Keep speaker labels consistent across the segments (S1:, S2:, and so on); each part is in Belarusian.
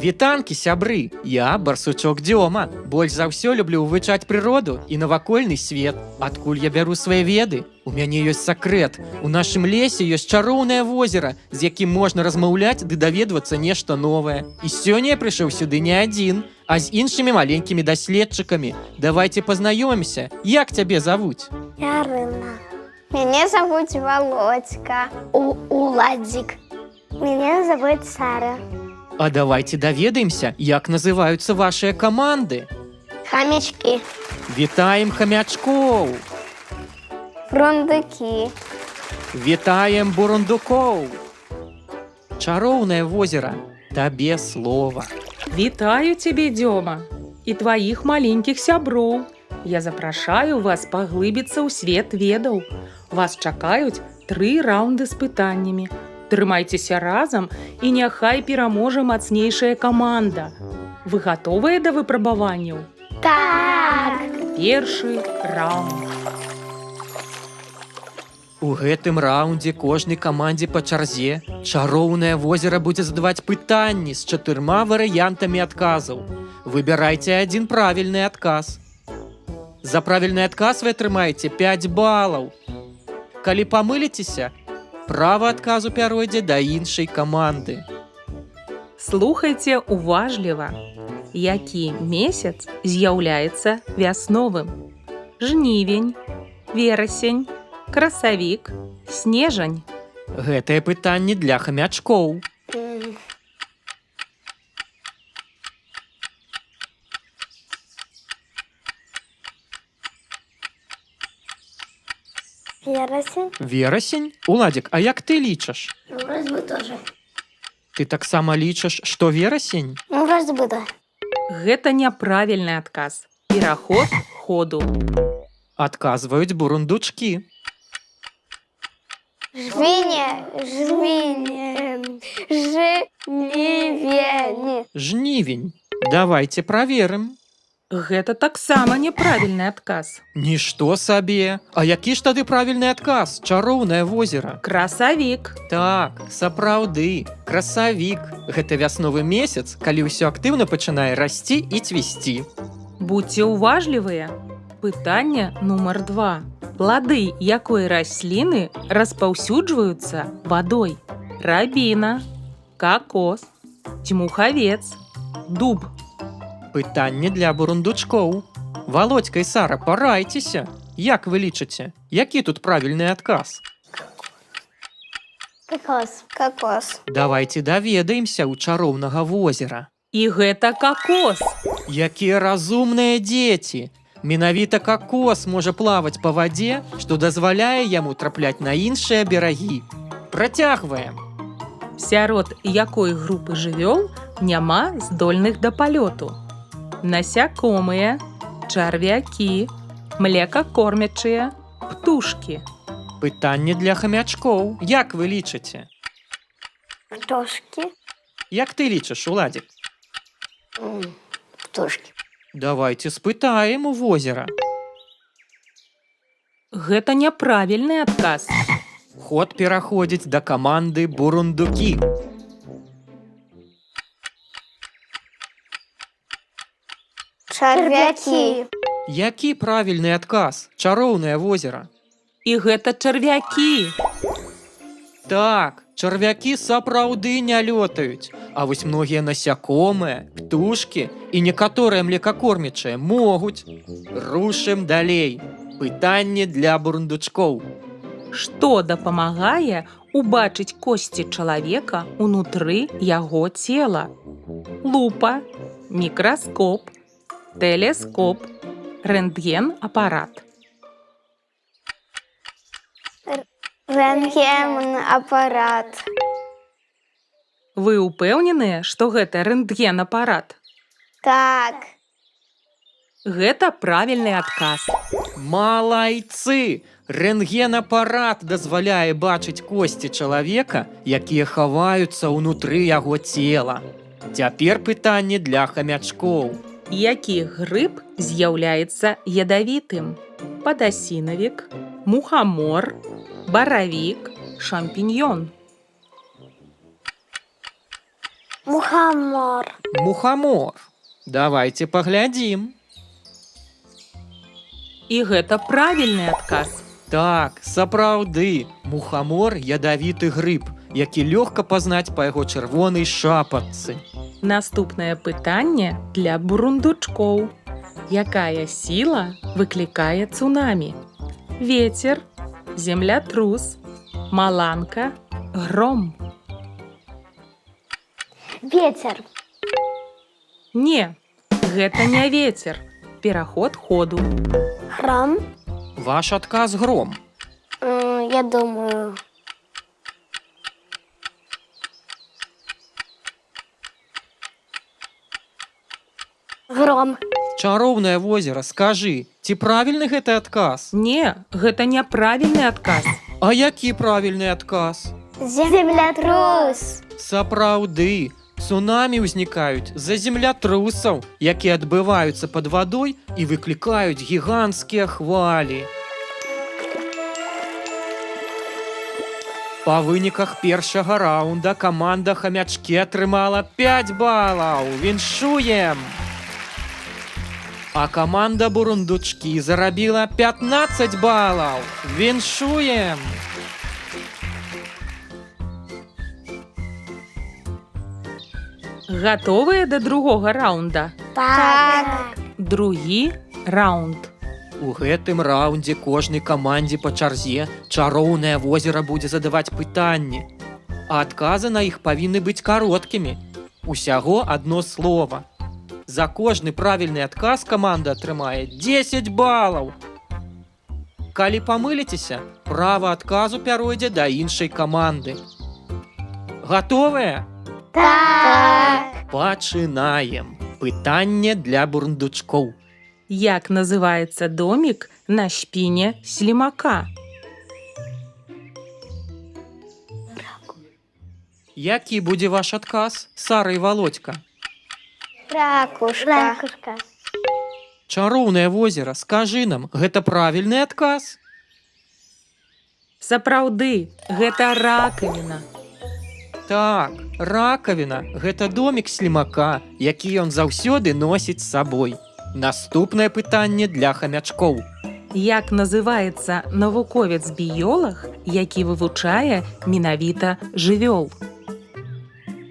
S1: Вітанкі, сябры! Я барсучок Дзёма. Больш за ўсё люблю вывучаць прыроду і навакольны свет. Адкуль я бяру свае веды? У мяне ёсць сакрэт. У нашым лесе ёсць чароўнае возера, з якім можна размаўляць ды даведвацца нешта новае. І сёння я прыйшоў сюды не адзін, а з іншымі маленькімі даследчыкамі. Давайце пазнаёмімся. Як цябе завуць?
S2: Ярына. Меня зовут Володька. Уладзік. Меня зовут Сара.
S1: А давайте даведаемся, як называюцца вашыя каманды.
S2: Хомячки.
S1: Вітаем хамячкоў!
S2: Фрундуки.
S1: Вітаем бурундукоў! Чароўнае возера, табе слова.
S3: Вітаю тебе, Дзёма, и твоих маленьких сяброў. Я запрашаю вас паглыбіцца ў свет ведаў. Вас чакаюць 3 раунды з пытаннямі. Трымайцеся разам, і няхай пераможа мацнейшая каманда. Вы гатовыя да выпрабаванняў?
S2: Так.
S3: Першы раунд.
S1: У гэтым раундзе кожнай камандзе па чарзе чароўнае возера будзе задаваць пытанні з 4 варыянтамі адказаў. Выбірайце адзін правільны адказ. За правільны адказ вы атрымаеце 5 балаў. Калі памыліцеся, права адказу пяройдзе да іншай каманды.
S3: Слухайце уважліва. Які месяц з'яўляецца вясновым? Жнівень, верасень, красавік, снежань.
S1: Гэтае пытанне для хамячкоў.
S2: Вересень.
S1: Верасень? Уладзік, а як ты лічаш?
S2: Вроде бы тоже.
S1: Ты таксама лічаш, што верасень?
S2: Вроде бы да.
S3: Гэта няправільны адказ. Пераход ходу.
S1: Адказваюць бурундучкі.
S2: Жнивень.
S1: Жнівень. Давайте праверым.
S3: Гэта таксама няправільны адказ.
S1: Нішто сабе. А які ж тады правільны адказ? Чароўнае возера.
S3: Красавік.
S1: Так, сапраўды. Красавік. Гэта вясновы месяц, калі ўсё актыўна пачынае расці і цвісці.
S3: Будьце уважлівыя. Пытанне нумар 2. Плады якой расліны распаўсюджваюцца вадой? Рабіна, какос, дзьмухавец, дуб.
S1: Пытанне для бурундучкоў. Володька і Сара, парайцеся. Як вы лічыце? Які тут правільны адказ?
S2: Кокос.
S1: Давайте даведаемся ў чароўнага возера.
S3: І гэта какос.
S1: Якія разумныя дзеці! Менавіта какос можа плаваць па вадзе, што дазваляе яму трапляць на іншыя берагі. Працягваем.
S3: Сярод якой групы жывёл няма здольных да палёту? Насякомыя, чарвякі, млекакормячыя, птушкі.
S1: Пытанне для хамячкоў. Як вы лічыце?
S2: Птушки.
S1: Як ты лічыш, Уладзік?
S2: Птушки.
S1: Давайте спытаем у возера.
S3: Гэта няправільны адказ.
S1: Ход пераходзіць да каманды бурундукі.
S2: Чарвяки.
S1: Які правільны адказ? Чароўнае возера.
S3: І гэта чарвякі.
S1: Так, чарвякі сапраўды не лётаюць, а вось многія насякомыя, птушкі і некаторыя млекакормячыя могуць. Рушым далей. Пытанне для бурундучкоў.
S3: Што дапамагае убачыць косці чалавека ўнутры яго цела? Лупа, мікраскоп, тэлескоп, рэнтген-апарат.
S2: Рентген-аппарат.
S3: Вы ўпэўненыя, што гэта рэнтген-апарат?
S2: Так.
S3: Гэта правільны адказ.
S1: Малайцы! Рэнтген-апарат дазваляе бачыць косці чалавека, якія хаваюцца ўнутры яго цела. Цяпер пытанне для хамячкоў.
S3: Які грыб з'яўляецца ядавітым? Падасінавік, мухамор, баравік, шампіньён.
S2: Мухомор.
S1: Мухамор. Давайте паглядзім.
S3: І гэта правільны адказ.
S1: Так, сапраўды, мухамор ядавіты грыб, які лёгка пазнаць па яго чырвонай шапачцы.
S3: Наступнае пытанне для бурундучкоў. Якая сіла выклікае цунамі? Вецер, землятрус, маланка, гром.
S2: Ветер.
S3: Не, гэта не вецер. Пераход ходу.
S2: Храм.
S1: Ваш адказ гром.
S2: Я думаю. Гром.
S1: Чароўнае возера, скажы, ці правільны гэты адказ?
S3: Не, гэта няправільны адказ.
S1: А які правільны адказ?
S2: Землятрус.
S1: Сапраўды, цунамі ўзнікаюць з-за землятрусаў, якія адбываюцца пад вадой і выклікаюць гіганцкія хвалі. Па выніках першага раўнда каманда Хамячкі атрымала 5 балаў. Віншуем! А каманда Бурундучкі зарабіла 15 балаў. Віншуем!
S3: Гатовыя да другога раўнда?
S2: Так.
S3: Другі раунд.
S1: У гэтым раўндзе кожнай камандзе па чарзе чароўнае возера будзе задаваць пытанні, а адказы на іх павінны быць кароткімі. Усяго одно слова. За кожны правільны адказ каманда атрымае 10 балаў. Калі памыліцеся, права адказу пяройдзе да іншай каманды. Гатовыя?
S2: Так.
S1: Пачынаем. Пытанне для бурундучкоў.
S3: Як называецца домік на спіне слімака?
S1: Які будзе ваш адказ, Сара і Володька?
S2: Ракушка.
S1: Чароўнае возера, скажы нам, гэта правільны адказ?
S3: Сапраўды, гэта ракавіна.
S1: Так, ракавіна – гэта домік слімака, які ён заўсёды носіць з сабой. Наступнае пытанне для хамячкоў.
S3: Як называецца навуковец-біёлаг, які вывучае менавіта жывёл?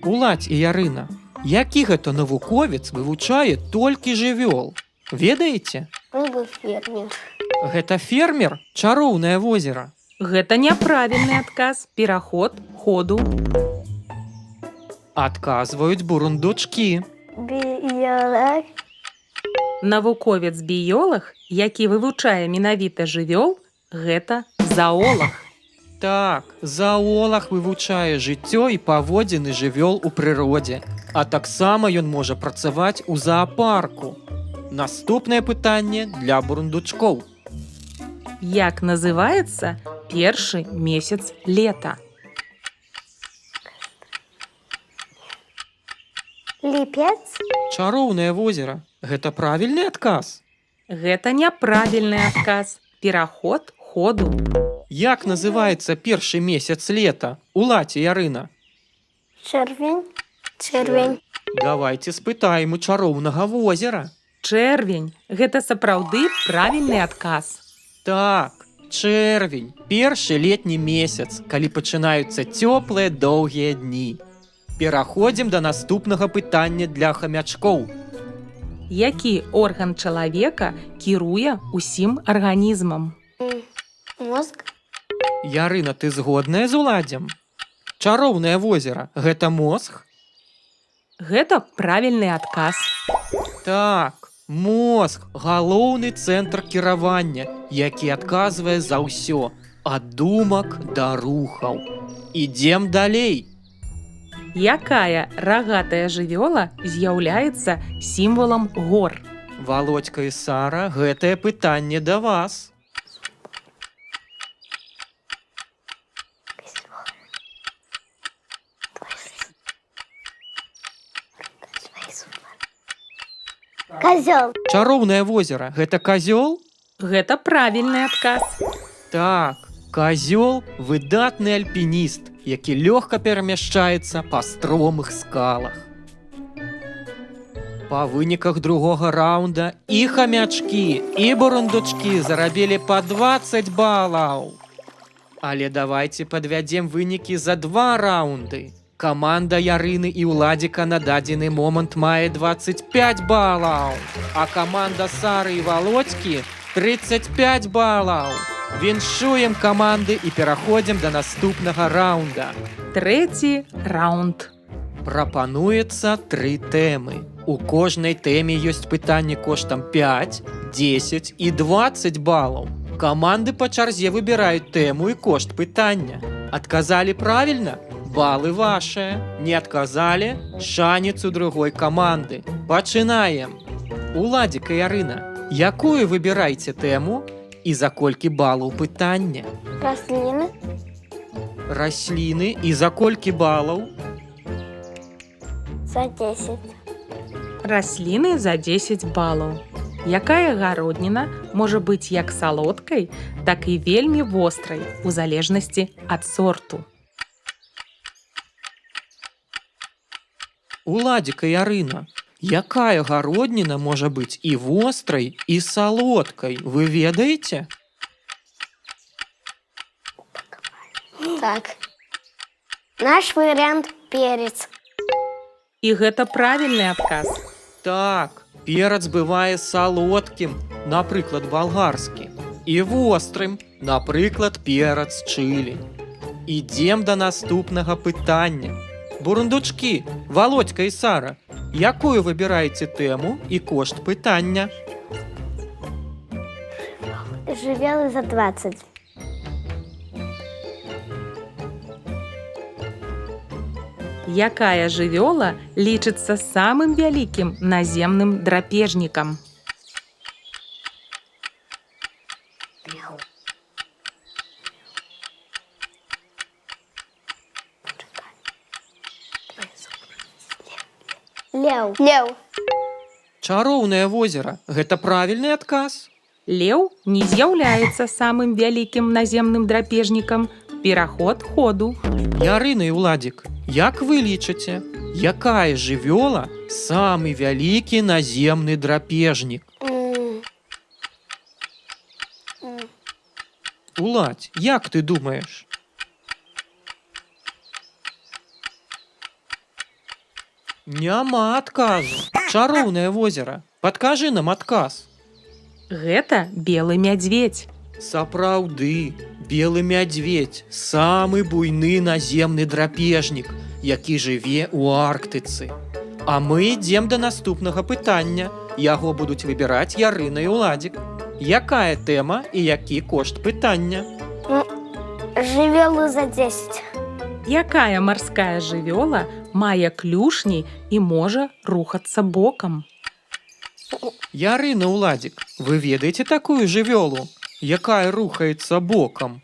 S1: Уладзь і Ярына, які гэта навуковец вывучае толькі жывёл? Ведаеце?
S2: Был фермер.
S1: Гэта фермер, чароўнае возера.
S3: Гэта няправільны адказ. Пераход ходу.
S1: Адказваюць бурундучкі.
S2: Биолог.
S3: Навуковец-біёлаг, які вывучае менавіта жывёл, гэта заолаг.
S1: Так, заолаг вывучае жыццё і паводзіны жывёл у прыродзе, а таксама ён можа працаваць у заапарку. Наступнае пытанне для бурундучкоў.
S3: Як называецца першы месяц лета?
S2: Липец.
S1: Чароўнае возера – гэта правільны адказ?
S3: Гэта няправільны адказ. Пераход ходу.
S1: Як называецца першы месяц лета? Уладзь і Ярына.
S2: Червень. Червень.
S1: Давайте спытаем у чароўнага возера.
S3: Чэрвень. Гэта сапраўды правільны адказ.
S1: Так, чэрвень – першы летні месяц, калі пачынаюцца цёплыя доўгія дні. Пераходзім да наступнага пытання для хамячкоў.
S3: Які орган чалавека кіруе усім арганізмам?
S2: Мозг.
S1: Ярына, ты згодная з уладзем? Чароўнае возера – гэта мозг?
S3: Гэта правільны адказ.
S1: Так, мозг – галоўны цэнтр кіравання, які адказвае за ўсё, ад думак да рухаў. Ідзем далей.
S3: Якая рагатая жывёла з'яўляецца сімвалам гор?
S1: Володька і Сара, гэтае пытанне да вас.
S2: Козел.
S1: Чароўнае возера – гэта казёл?
S3: Гэта правільны адказ.
S1: Так, казёл – выдатны альпініст, які лёгка перамяшчаецца па стромых скалах. Па выніках другога раунда і хамячкі, і бурундучкі зарабілі па 20 балаў. Але давайте падвядзем вынікі за 2 раунды. Каманда Ярыны і Уладзіка на дадзены момант мае 25 балаў, а каманда Сары і Володькі 35 балаў. Віншуем каманды і пераходзім да наступнага раунда.
S3: Трэці раунд.
S1: Прапануецца 3 тэмы. У кожнай тэме ёсць пытанні коштам 5, 10 і 20 балаў. Каманды па чарзе выбіраюць тэму і кошт пытання. Адказалі правільна? Балы вашыя. Не адказалі? Шанец у другой каманды. Пачынаем. Уладзік і Ярына, якую выбірайце тэму і за колькі балаў пытання?
S2: Рослины.
S1: Расліны і за колькі балаў?
S2: За 10.
S3: Расліны за 10 балаў. Якая гародніна можа быць як салодкай, так і вельмі вострай, у залежнасці ад сорту?
S1: Уладзік і Ярына, якая гародніна можа быць і вострай, і салодкай, вы ведаеце?
S2: Так. Наш вариант перец.
S3: І гэта правільны адказ.
S1: Так, перац бывае салодкім, напрыклад, балгарскі, і вострым, напрыклад, перац чылі. Ідзем да наступнага пытання. Бурундучкі, Володька і Сара, якую выбіраеце тэму і кошт пытання?
S2: Живелый за 20.
S3: Якая жывёла лічыцца самым вялікім наземным драпежнікам?
S2: Лев. Лев.
S1: Чароўнае возера, гэта правільны адказ?
S3: Леў не з'яўляецца самым вялікім наземным драпежнікам. Пераход ходу.
S1: Ярына і Уладзік, як вы лічыце, якая жывёла самы вялікі наземны драпежнік? Уладзь, як ты думаеш? Няма адказу. Чароўнае возера, падкажы нам адказ.
S3: Гэта белы мядзведзь.
S1: Сапраўды, белы мядзведзь – самы буйны наземны драпежнік, які жыве ў Арктыцы. А мы ідзем да наступнага пытання. Яго будуць выбіраць Ярына і Уладзік. Якая тэма і які кошт пытання?
S2: Живелый за 10.
S3: Якая марская жывёла мае клюшні і можа рухацца бокам?
S1: Ярына, Уладзік, вы ведаеце такую жывёлу, якая рухаецца бокам?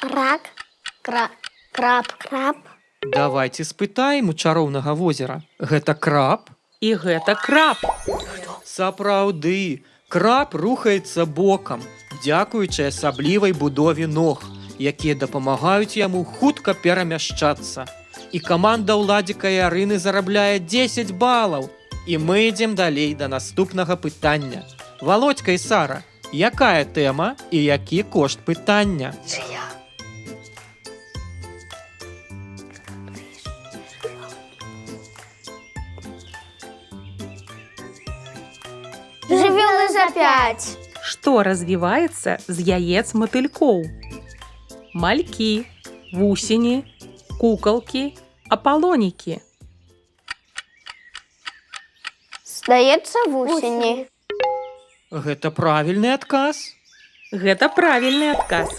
S2: Рак. Краб. Краб.
S1: Давайте спытаем у чароўнага возера. Гэта краб?
S3: І гэта краб.
S1: Сапраўды, краб рухаецца бокам, дзякуючы асаблівай будове ног, якія дапамагаюць яму хутка перамяшчацца. І каманда Уладзіка і Ярыны зарабляе 10 балаў. І мы ідзем далей да наступнага пытання. Володька і Сара, якая тэма і які кошт пытання?
S2: Живелый за 5.
S3: Што развіваецца з яец матылькоў? Малькі, вусені, кукалкі, апалонікі.
S2: Здаецца, вусені.
S1: Гэта правільны адказ?
S3: Гэта правільны адказ.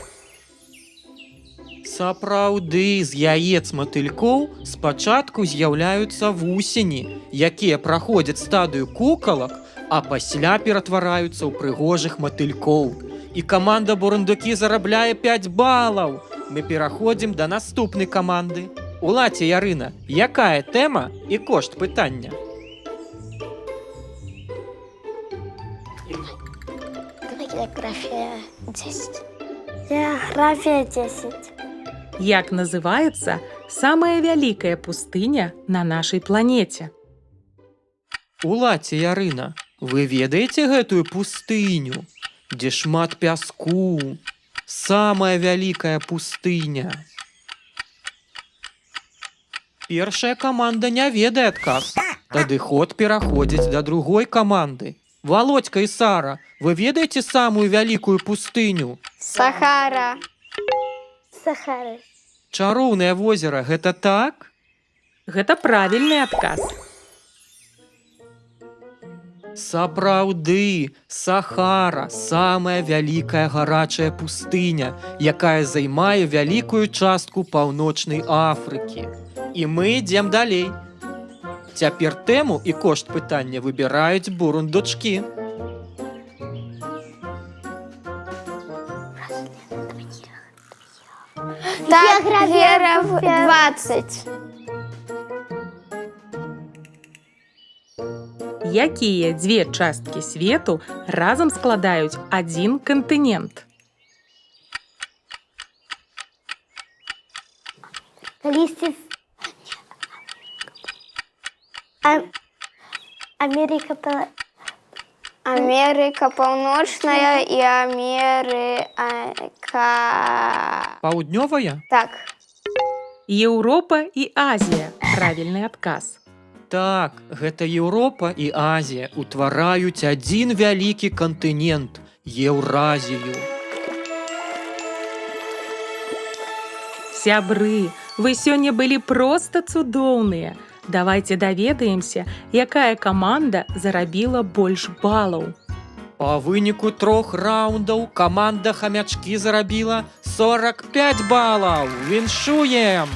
S1: Сапраўды, з яец матылькоў спачатку з'яўляюцца вусені, якія праходзяць стадыю кукалак, а пасля ператвараюцца ў прыгожых матылькоў. І каманда Бурундукі зарабляе 5 балаў. Мы пераходзім да наступнай каманды. Уладзь і Ярына, якая тэма і кошт пытання?
S2: География 10. География 10.
S3: Як называется самая вялікая пустыня на нашай планете?
S1: Улаце Ярына, вы ведаеце гэтую пустыню, дзе шмат пяску, самая вялікая пустыня? Першая каманда не ведае адказ. Тады ход пераходзіць да другой каманды. Володька і Сара, вы ведаеце самую вялікую пустыню?
S2: Сахара. Сахара.
S1: Чароўнае возера, гэта так?
S3: Гэта правільны адказ.
S1: Сапраўды, Сахара – самая вялікая гарачая пустыня, якая займае вялікую частку паўночнай Афрыкі. І мы ідзем далей. Цяпер тэму і кошт пытання выбіраюць бурундучкі.
S2: Так, Вера, 20.
S3: Якія дзве часткі свету разам складаюць адзін кантынент?
S2: Листьев. Америка паўночная і Америка...
S1: Паўднёвая?
S2: Так.
S3: Еўропа і Азія. Правільны адказ.
S1: Так, гэта Еўропа і Азія утвараюць адзін вялікі кантынент – Еўразію.
S3: Сябры, вы сёння былі проста цудоўныя. Давайте даведаемся, якая каманда зарабіла больш балаў.
S1: Па выніку 3 раундаў каманда хамячкі зарабіла 45 балаў. Віншуем!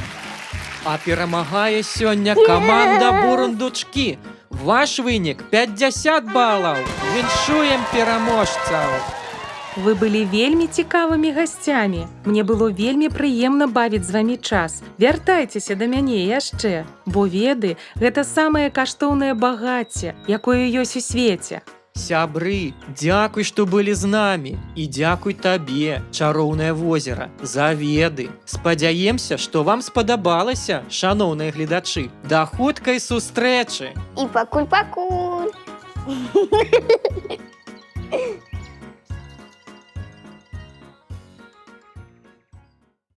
S1: А перамагае сёння каманда бурундучкі. Ваш вынік 50 балаў. Віншуем пераможцаў!
S3: Вы былі вельмі цікавымі гасцямі. Мне было вельмі прыемна бавіць з вамі час. Вяртайцеся да мяне яшчэ, бо веды – гэта самае каштоўнае багацце, якое ёсць у свеце.
S1: Сябры, дзякуй, што былі з намі. І дзякуй табе, чароўнае возера, за веды. Спадзяемся, што вам спадабалася, шаноўныя гледачы. Да хуткай сустрэчы!
S2: І пакуль-пакуль.